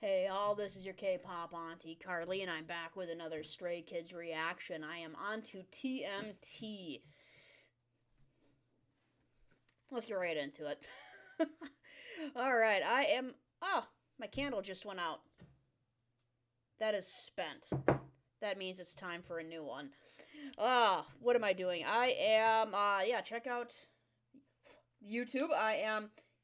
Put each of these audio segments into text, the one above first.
Hey all, this is your K-pop auntie Carly, and I'm back with another Stray Kids reaction. I am on to TMT. Let's get right into it. Alright, I am... Oh, my candle just went out. That is spent. That means it's time for a new one. What am I doing? I am, check out YouTube.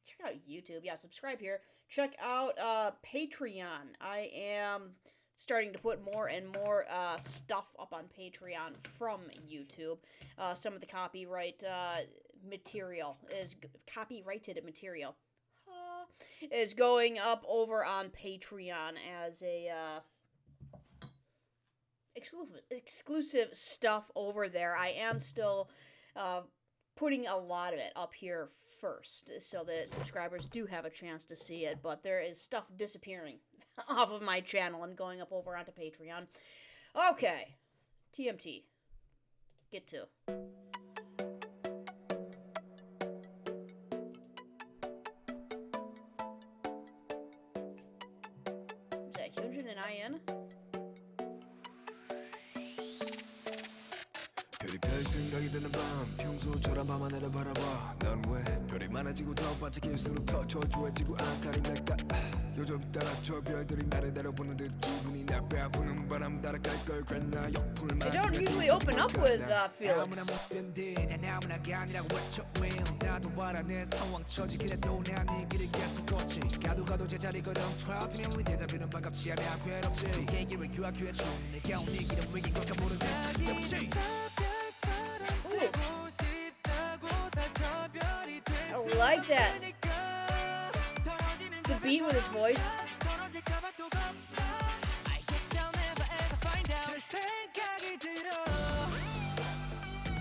Check out YouTube. Yeah, subscribe here. Check out Patreon. I am starting to put more and more stuff up on Patreon from YouTube. Some of the copyrighted material is going up over on Patreon as a exclusive stuff over there. I am still putting a lot of it up here first so that subscribers do have a chance to see it, but there is stuff disappearing off of my channel and going up over onto Patreon. Okay, TMT. Get to. Is that Hyunjin and IN? 별이 별 생각이 드는 밤 평소처럼 밤하늘을 바라봐 넌 왜 별이 많아지고 더 반짝일수록 더 초조해지고 안달이 날까 요즘 따라 저 별들이 나를 내려보는 듯 기분이 나빠 부는 바람 따라갈 걸 그랬나 역풍을 They don't usually open up with Felix. 아무나 못된데 난 아무나가 아니라고 외쳐 나도 바라는 상황 처지 그래도 난 네 길을 계속 걷지 가도 제자리 걸음 트라우드면 우리 대자뷰는 반갑지 않아 괴롭지 얘기를 규하규해줘 내가 온 네 길은 위긴 걸까 모르는 척 I like that. The beat with his voice.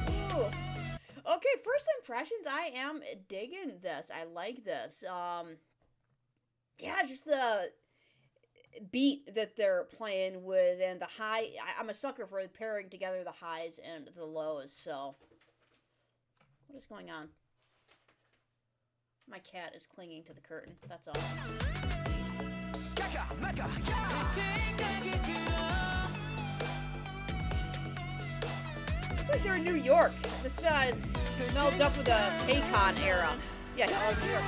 Ooh. Okay, first impressions, I am digging this. I like this. Yeah, just the beat that they're playing with and the high. I'm a sucker for pairing together the highs and the lows, so. What is going on? My cat is clinging to the curtain. That's all. Looks like they're in New York. This melds up with the KCON era. Yeah, all New York.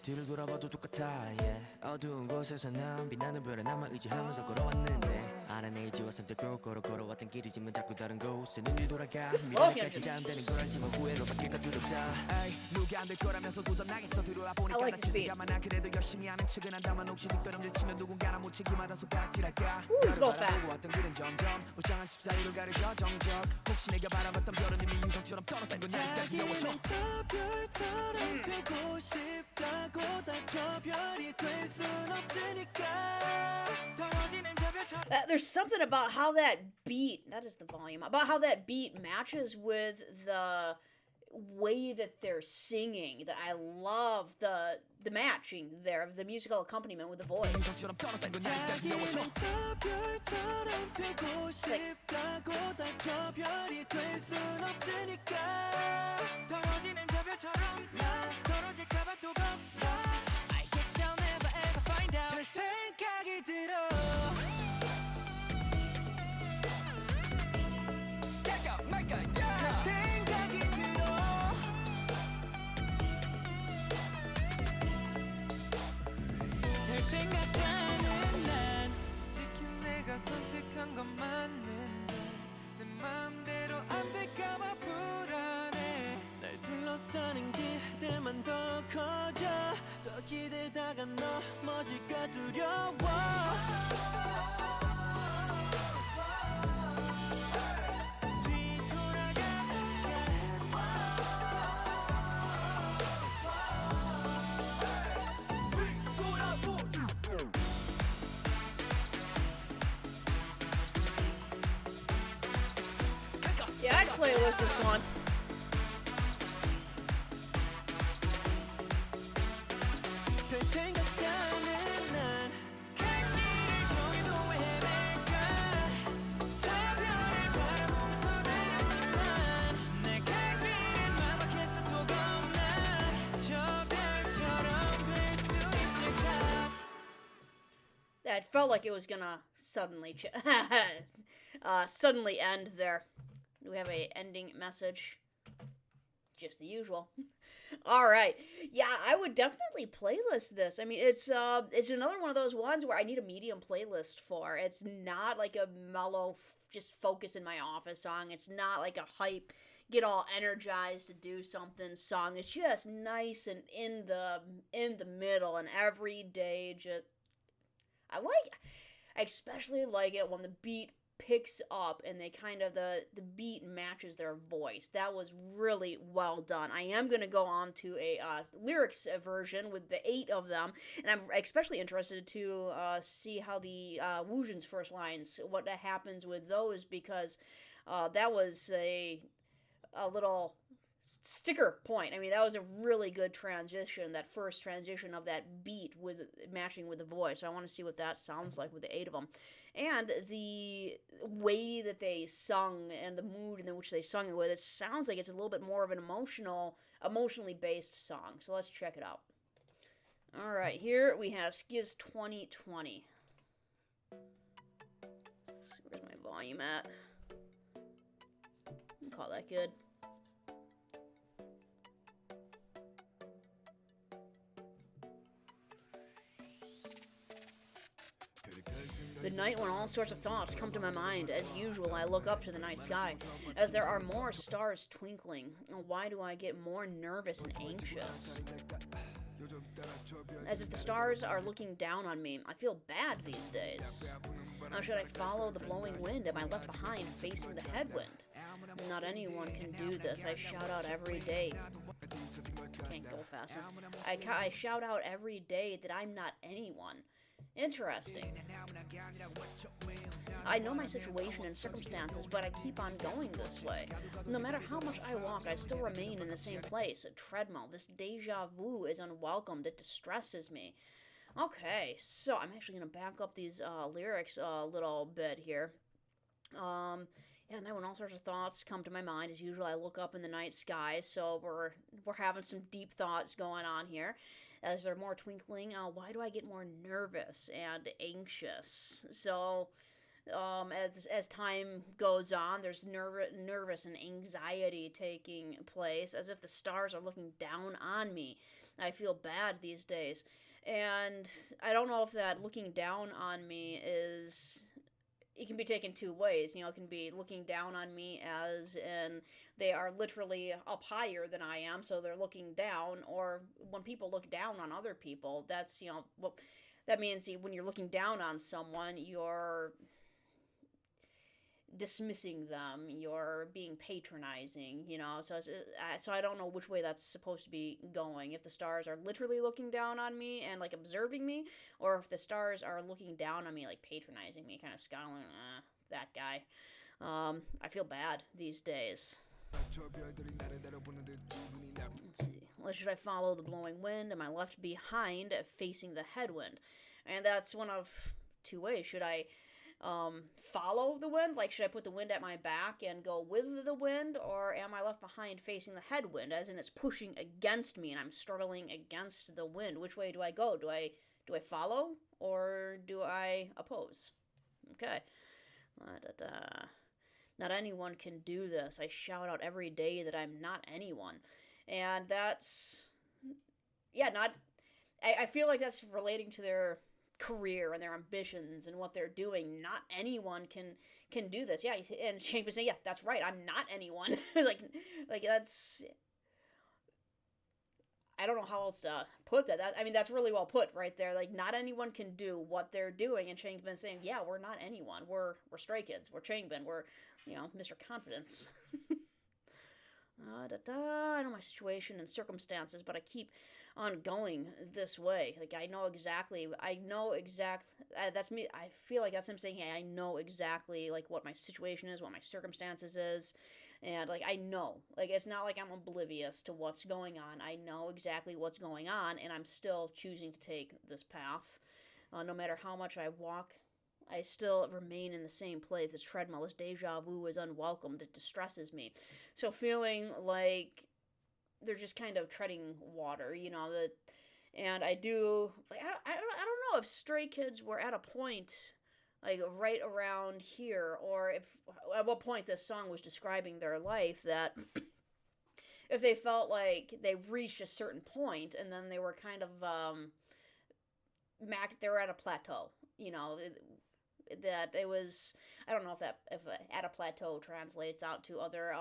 뒤를 돌아봐도 똑같아 yeah. 어두운 곳에서 난 빛나는 별에 나만 의지하면서 걸어왔는데 알아내 지와 선택으로 걸어왔던 길이지만 자꾸 다른 곳에 눈이 돌아가 미래까지 잘 안되는 걸 알지만 후회로 바뀔까 두렵다 누가 안될 거라면서 도전하겠어 들어와 보니까 나 진짜만 그래도 열심히 하는 척은 한다만 혹시 뒷걸음질 치면 누군가나 못 챙기마다 손가락질할까 나를 바라보았던 길은 점점 우장한 14일을 가려져 정적 혹시 내가 바라봤던 별은 이미 인성처럼 떨어진 건 나니까 귀여워져 저 별처럼 되고 싶다 There's something about how that beat, that is the volume, about how that beat matches with the way that they're singing, that I love the matching there of the musical accompaniment with the voice. 선택한 건 맞는데 내 마음대로 안 될까봐 불안해 날 둘러싸는 기대만 더 커져 더 기대다가 넘어질까 두려워 Yeah, I'd playlist this one. it felt like it was gonna suddenly end there. Do we have a ending message? Just the usual. All right. Yeah, I would definitely playlist this. I mean, it's another one of those ones where I need a medium playlist for. It's not like a mellow just focus in my office song. It's not like a hype get all energized to do something song. It's just nice and in the middle and every day just I especially like it when the beat picks up and they kind of the beat matches their voice. That was really well done. I am going to go on to a lyrics version with the 8 of them, and I'm especially interested to see how the Wujin's first lines, what happens with those, because that was a little sticker point. I mean, that was a really good transition, that first transition of that beat with matching with the voice. So I want to see what that sounds like with the 8 of them. And the way that they sung and the mood in which they sung it with, it sounds like it's a little bit more of an emotionally based song. So let's check it out. All right, here we have Skiz 2020. Let's see, where's my volume at? I'll call that good. The night when all sorts of thoughts come to my mind. As usual, I look up to the night sky. As there are more stars twinkling, why do I get more nervous and anxious? As if the stars are looking down on me. I feel bad these days. Should I follow the blowing wind? Am I left behind facing the headwind? Not anyone can do this. I shout out every day. Can't go fast enough. I shout out every day that I'm not anyone. Interesting. I know my situation and circumstances, but I keep on going this way. No matter how much I walk, I still remain in the same place, a treadmill. This deja vu is unwelcomed. It distresses me. Okay, so I'm actually going to back up these lyrics a little bit here. Yeah, and then when all sorts of thoughts come to my mind, as usual, I look up in the night sky, so we're having some deep thoughts going on here. As there are more twinkling, why do I get more nervous and anxious? So, as time goes on, there's nervous and anxiety taking place, as if the stars are looking down on me. I feel bad these days. And I don't know if that looking down on me is... It can be taken two ways. You know, it can be looking down on me as in they are literally up higher than I am, so they're looking down. Or when people look down on other people, that's, well, that means when you're looking down on someone, you're dismissing them, you're being patronizing, so I don't know which way that's supposed to be going, if the stars are literally looking down on me and like observing me, or if the stars are looking down on me like patronizing me, kind of scowling, that guy. I feel bad these days. Let's see. Should I follow the blowing wind? Am I left behind facing the headwind? And that's one of two ways. Should I follow the wind? Like, should I put the wind at my back and go with the wind, or am I left behind facing the headwind, as in it's pushing against me and I'm struggling against the wind? Which way do I go? Do I follow, or do I oppose? Okay. Not anyone can do this. I shout out every day that I'm not anyone. And that's... Yeah, I feel like that's relating to their career and their ambitions and what they're doing. Not anyone can do this. Yeah, and Shank was saying, yeah, that's right, I'm not anyone. like that's... I don't know how else to put that. I mean, that's really well put right there. Like, not anyone can do what they're doing. And Changbin's saying, yeah, we're not anyone. We're Stray Kids. We're Changbin. We're, Mr. Confidence. I know my situation and circumstances, but I keep on going this way. Like, I know exactly, that's me. I feel like that's him saying, hey, I know exactly, like, what my situation is, what my circumstances is. And, like, I know. Like, it's not like I'm oblivious to what's going on. I know exactly what's going on, and I'm still choosing to take this path. No matter how much I walk, I still remain in the same place. This treadmill, this deja vu is unwelcomed. It distresses me. So feeling like they're just kind of treading water, and I do, like, I don't know if Stray Kids were at a point like right around here, or if at what point this song was describing their life, that if they felt like they've reached a certain point and then they were kind of they were at a plateau, that it was, I don't know if at a plateau translates out to other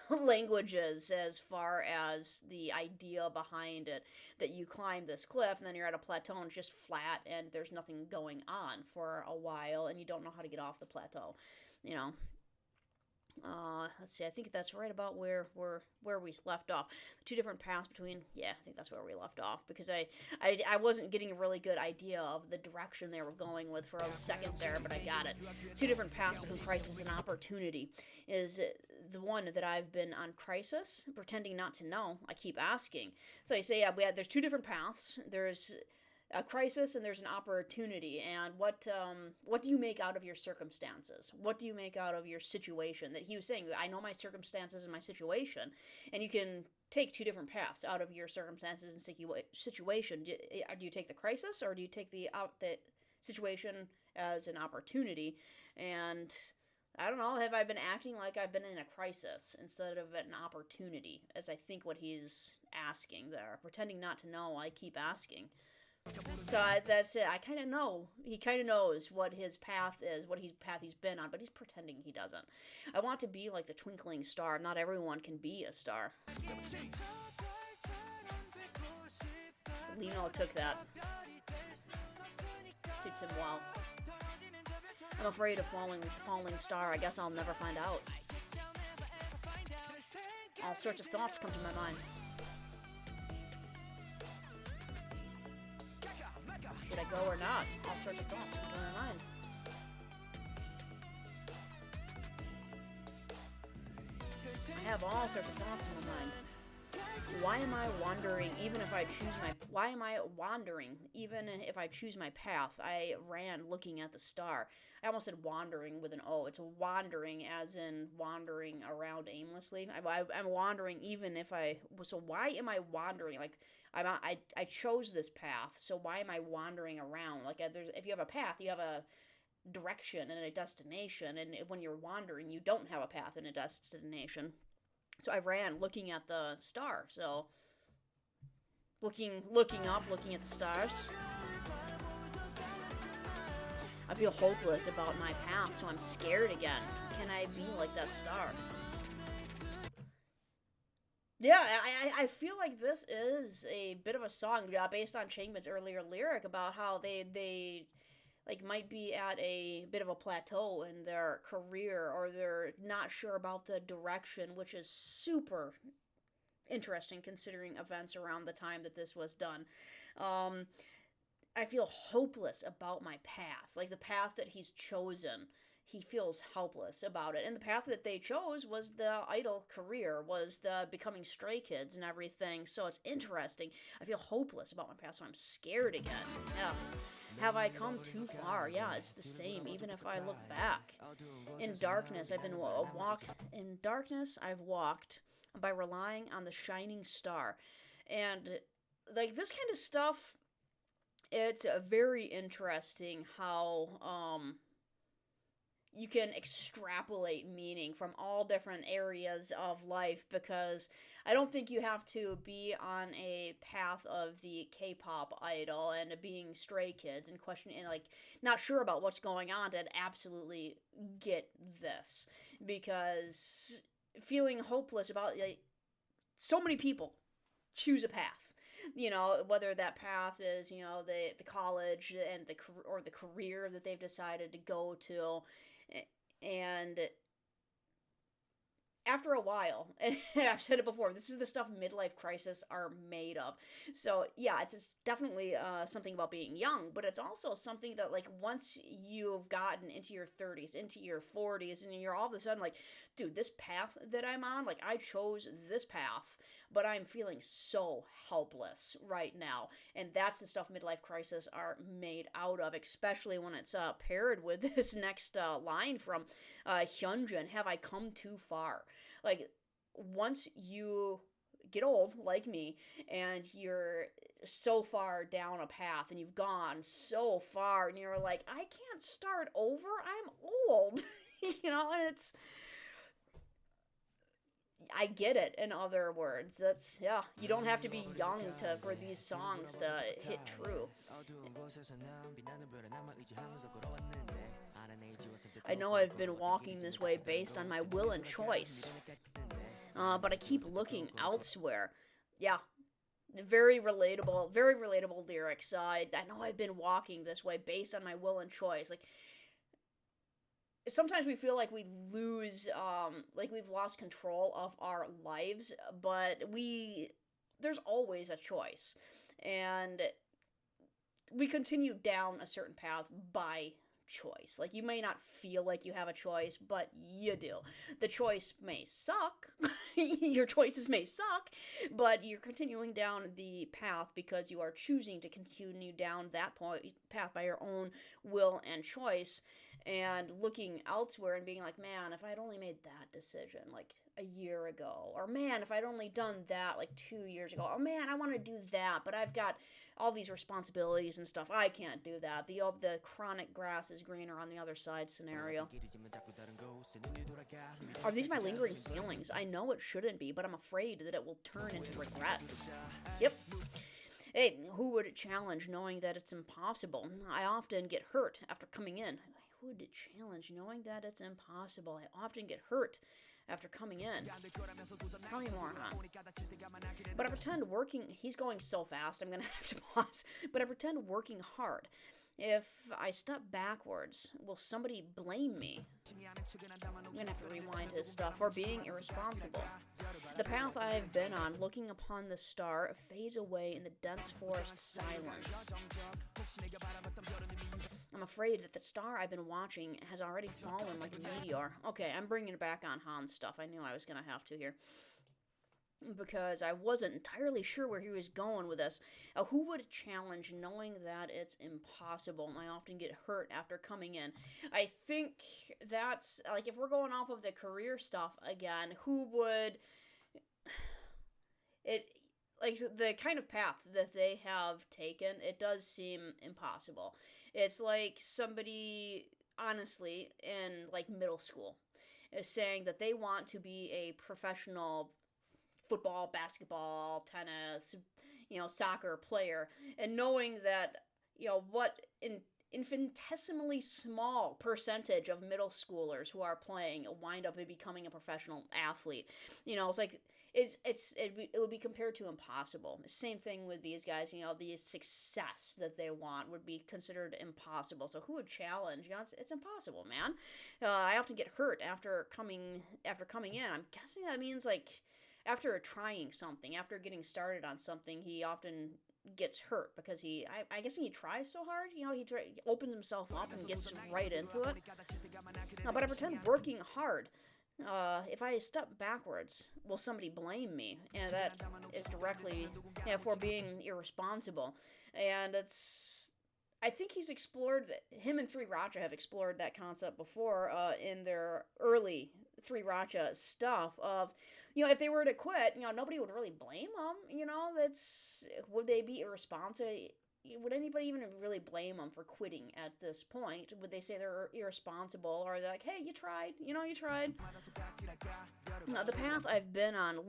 languages, as far as the idea behind it, that you climb this cliff and then you're at a plateau and it's just flat and there's nothing going on for a while and you don't know how to get off the plateau, you know. Let's see. I think that's right about where we left off. Two different paths between. Yeah, I think that's where we left off, because I wasn't getting a really good idea of the direction they were going with for a second there, but I got it. Two different paths between crisis and opportunity is the one that I've been on crisis, pretending not to know. I keep asking. So I say, yeah, there's two different paths. There's a crisis and there's an opportunity, and what do you make out of your circumstances? What do you make out of your situation? That he was saying, I know my circumstances and my situation, and you can take two different paths out of your circumstances and situation. Do you take the crisis, or do you take the situation as an opportunity? And I don't know, have I been acting like I've been in a crisis instead of an opportunity, as I think what he's asking there. Pretending not to know, I keep asking. So that's it. I kind of know. He kind of knows what his path is, what path he's been on, but he's pretending he doesn't. I want to be like the twinkling star. Not everyone can be a star. Lino took that. Suits him well. I'm afraid of falling star. I guess I'll never find out. All sorts of thoughts come to my mind. Should I go or not? All sorts of thoughts come to my mind. I have all sorts of thoughts in my mind. Why am I wandering even if I choose my... Why am I wandering even if I choose my path? I ran looking at the star. I almost said wandering with an O. It's wandering as in wandering around aimlessly. I'm wandering even if I... So why am I wandering? Like, I chose this path, so why am I wandering around? Like, if you have a path, you have a direction and a destination, and when you're wandering, you don't have a path and a destination. So I ran looking at the star, so looking up, looking at the stars. I feel hopeless about my path, so I'm scared again. Can I be like that star? Yeah, I feel like this is a bit of a song based on Changman's earlier lyric about how they like might be at a bit of a plateau in their career, or they're not sure about the direction, which is super interesting considering events around the time that this was done. I feel hopeless about my path, like the path that he's chosen. He feels helpless about it. And the path that they chose was the idol career, was the becoming Stray Kids and everything. So it's interesting. I feel hopeless about my path, so I'm scared again. Yeah. Have I come too far? Yeah, it's the same, even if I look back. In darkness, I've walked by relying on the shining star. And like this kind of stuff, it's very interesting how you can extrapolate meaning from all different areas of life, because I don't think you have to be on a path of the K-pop idol and being Stray Kids and questioning and like not sure about what's going on to absolutely get this, because feeling hopeless about so many people choose a path. Whether that path is, the college and the career that they've decided to go to. And after a while, and I've said it before, this is the stuff midlife crises are made of. So yeah, it's just definitely something about being young, but it's also something that like once you've gotten into your 30s, into your 40s, and you're all of a sudden like, dude, this path that I'm on, like I chose this path, but I'm feeling so helpless right now. And that's the stuff midlife crises are made out of, especially when it's paired with this next line from Hyunjin, have I come too far? Like, once you get old like me and you're so far down a path and you've gone so far and you're like, I can't start over, I'm old. And it's, I get it. In other words, that's, yeah, you don't have to be young to for these songs to hit true. I know I've been walking this way based on my will and choice, but I keep looking elsewhere. Yeah, very relatable lyrics. I know I've been walking this way based on my will and choice. Like, sometimes we feel like we lose, like we've lost control of our lives, but there's always a choice. And we continue down a certain path by choice. Like, you may not feel like you have a choice, but you do. The choice may suck. Your choices may suck, but you're continuing down the path because you are choosing to continue down that path by your own will and choice, and looking elsewhere and being like, man, if I'd only made that decision like a year ago, or man, if I'd only done that like 2 years ago, or man, I want to do that, but I've got all these responsibilities and stuff, I can't do that. The chronic grass is greener on the other side scenario. Are these my lingering feelings? I know it shouldn't be, but I'm afraid that it will turn into regrets. Yep. Hey, who would challenge knowing that it's impossible? I often get hurt after coming in. Who would challenge knowing that it's impossible? I often get hurt after coming in. Tell me more, huh? But I pretend working... He's going so fast, I'm going to have to pause. But I pretend working hard. If I step backwards, will somebody blame me? I'm going to have to rewind his stuff for being irresponsible. The path I've been on, looking upon the star, fades away in the dense forest silence. I'm afraid that the star I've been watching has already fallen like a meteor. Okay, I'm bringing it back on Han's stuff. I knew I was going to have to here, because I wasn't entirely sure where he was going with this. Who would challenge knowing that it's impossible? I often get hurt after coming in. I think that's, like, if we're going off of the career stuff again, who would... It... Like, the kind of path that they have taken, it does seem impossible. It's like somebody, honestly, in, like, middle school is saying that they want to be a professional football, basketball, tennis, soccer player, and knowing that, what infinitesimally small percentage of middle schoolers who are playing wind up becoming a professional athlete. It's like, it would be compared to impossible. Same thing with these guys. The success that they want would be considered impossible. So who would challenge? It's impossible, man. I often get hurt after coming in. I'm guessing that means, like, after trying something, after getting started on something, he often gets hurt because I guess he tries so hard. He opens himself up and gets right into it. But I pretend working hard. If I step backwards, will somebody blame me? And that is directly for being irresponsible. And I think him and Three Racha have explored that concept before in their early Three Racha stuff of, if they were to quit, nobody would really blame them. Would they be irresponsible? Would anybody even really blame them for quitting at this point? Would they say they're irresponsible, or they're like, hey, you tried, you tried? The path I've been on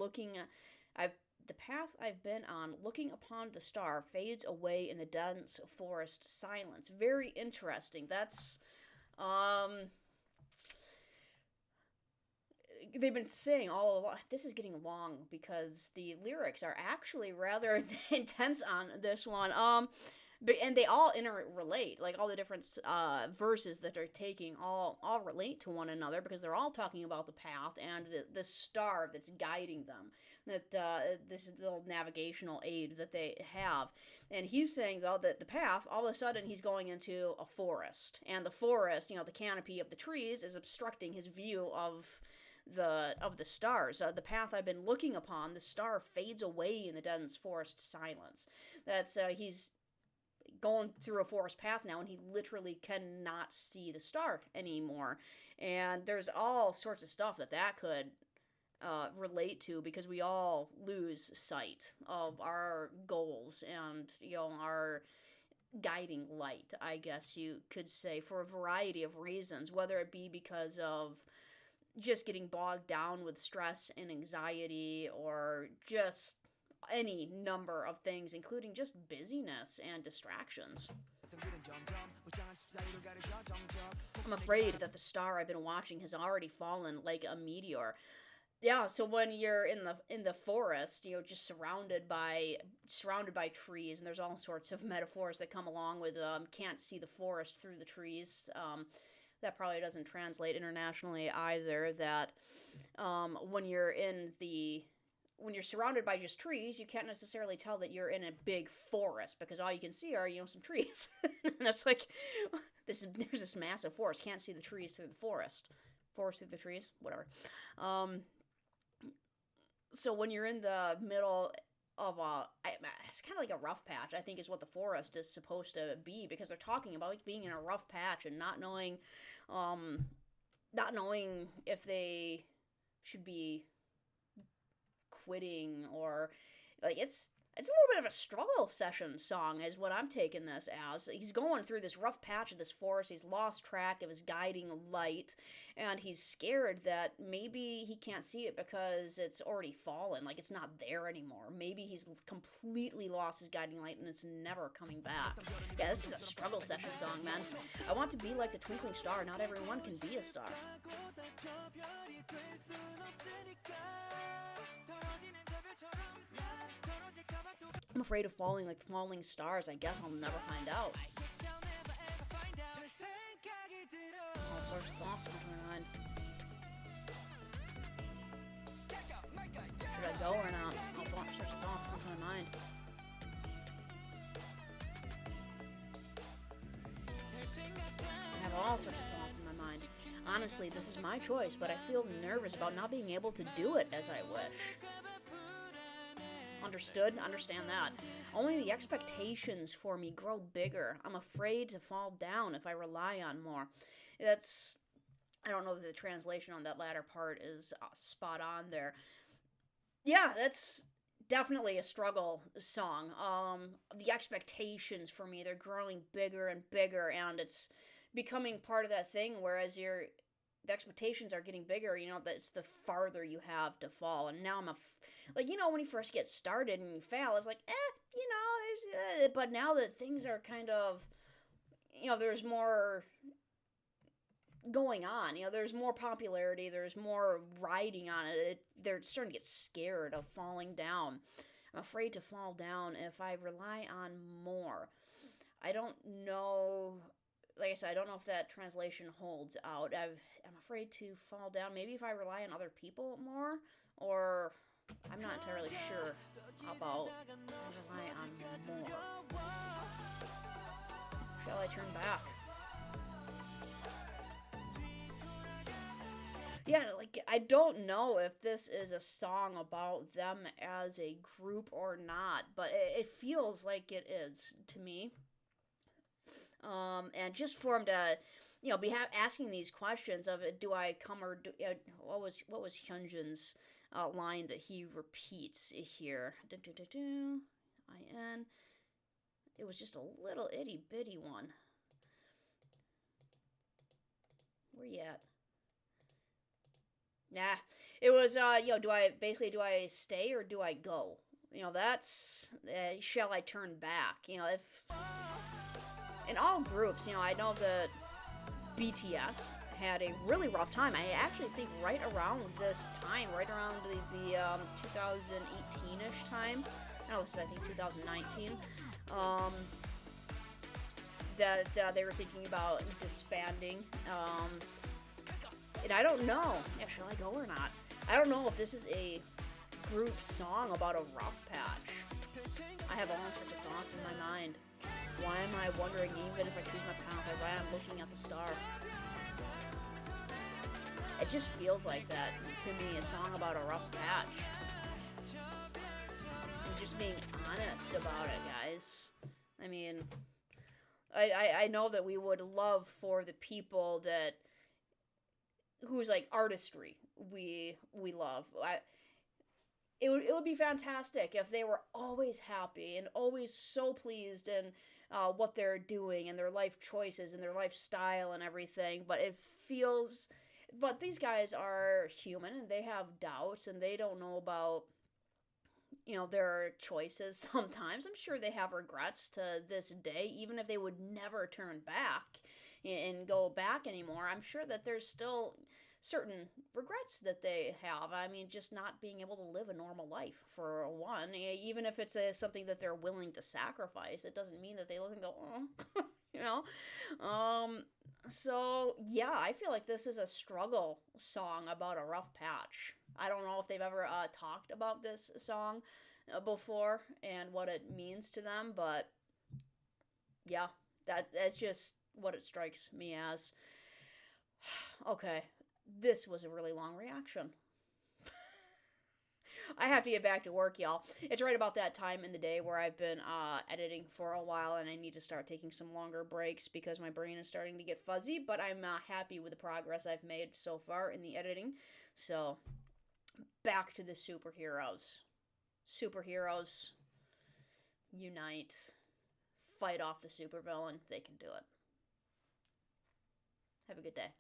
looking upon the star fades away in the dense forest silence. Very interesting. That's, they've been saying all along, this is getting long because the lyrics are actually rather intense on this one. And they all interrelate, like all the different verses that they're taking all relate to one another, because they're all talking about the path and the star that's guiding them, that this little navigational aid that they have. And he's saying, though, that the path, all of a sudden he's going into a forest, and the forest, the canopy of the trees is obstructing his view of the stars. The path I've been looking upon, the star fades away in the dense forest silence. That's he's going through a forest path now, and he literally cannot see the star anymore. And there's all sorts of stuff that could relate to, because we all lose sight of our goals and, our guiding light, I guess you could say, for a variety of reasons, whether it be because of just getting bogged down with stress and anxiety, or just any number of things, including just busyness and distractions. I'm afraid that the star I've been watching has already fallen like a meteor. Yeah, so when you're in the forest, just surrounded by trees, and there's all sorts of metaphors that come along with can't see the forest through the trees. That probably doesn't translate internationally either. That when you're when you're surrounded by just trees, you can't necessarily tell that you're in a big forest, because all you can see are, some trees. And that's like, there's this massive forest. Can't see the trees through the forest. Forest through the trees? Whatever. So when you're in the middle of it's kind of like a rough patch, I think, is what the forest is supposed to be, because they're talking about being in a rough patch and not knowing if they should be quitting, or like, it's a little bit of a struggle session song is what I'm taking this as. He's going through this rough patch of this forest. He's lost track of his guiding light, and he's scared that maybe he can't see it because it's already fallen, like it's not there anymore. Maybe he's completely lost his guiding light and it's never coming back. Yeah, this is a struggle session song, man. I want to be like the twinkling star. Not everyone can be a star. I'm afraid of falling like falling stars. I guess I'll never find out. All sorts of thoughts come to my mind. Should I go or not? All sorts of thoughts come to my mind. I have all sorts of thoughts in my mind. Honestly, this is my choice, but I feel nervous about not being able to do it as I wish. Understood? Understand that. Only the expectations for me grow bigger. I'm afraid to fall down if I rely on more. I don't know that the translation on that latter part is spot on there. Yeah, that's definitely a struggle song. The expectations for me, they're growing bigger and bigger, and it's becoming part of that thing, whereas the expectations are getting bigger, that's the farther you have to fall. And now I'm when you first get started and you fail, it's like, but now that things are kind of, there's more going on, there's more popularity, there's more riding on it, they're starting to get scared of falling down. I'm afraid to fall down if I rely on more. I don't know, like I said, I don't know if that translation holds out. I'm afraid to fall down. Maybe if I rely on other people more, or I'm not entirely sure about rely on more. Shall I turn back? Yeah, like, I don't know if this is a song about them as a group or not, but it feels like it is to me. And just for him to, be asking these questions of, do I come or do, what was Hyunjin's line that he repeats here? I-N. It was just a little itty bitty one. Where you at? Nah, it was, do I stay or do I go? That's, shall I turn back? If, in all groups, I know that BTS had a really rough time. I actually think right around this time, right around the 2018-ish time, no, this is, I think, 2019, that they were thinking about disbanding, and I don't know. Yeah, shall I go or not? I don't know if this is a group song about a rough patch. I have all sorts of thoughts in my mind. Why am I wondering, even if I choose my path, why I'm looking at the star? It just feels like that to me, a song about a rough patch. I'm just being honest about it, guys. I mean, I know that we would love for the people that whose like artistry we love. It would be fantastic if they were always happy and always so pleased in what they're doing and their life choices and their lifestyle and everything. But these guys are human and they have doubts and they don't know about their choices sometimes. I'm sure they have regrets to this day, even if they would never turn back and go back anymore. I'm sure that there's still certain regrets that they have. I mean, just not being able to live a normal life, for one. Even if it's something that they're willing to sacrifice, it doesn't mean that they look and go, oh, you know? So, yeah, I feel like this is a struggle song about a rough patch. I don't know if they've ever talked about this song before and what it means to them, but yeah, that's just what it strikes me as. Okay, this was a really long reaction. I have to get back to work, y'all. It's right about that time in the day where I've been editing for a while and I need to start taking some longer breaks because my brain is starting to get fuzzy, but I'm happy with the progress I've made so far in the editing. So, back to the superheroes. Superheroes unite, fight off the supervillain. They can do it. Have a good day.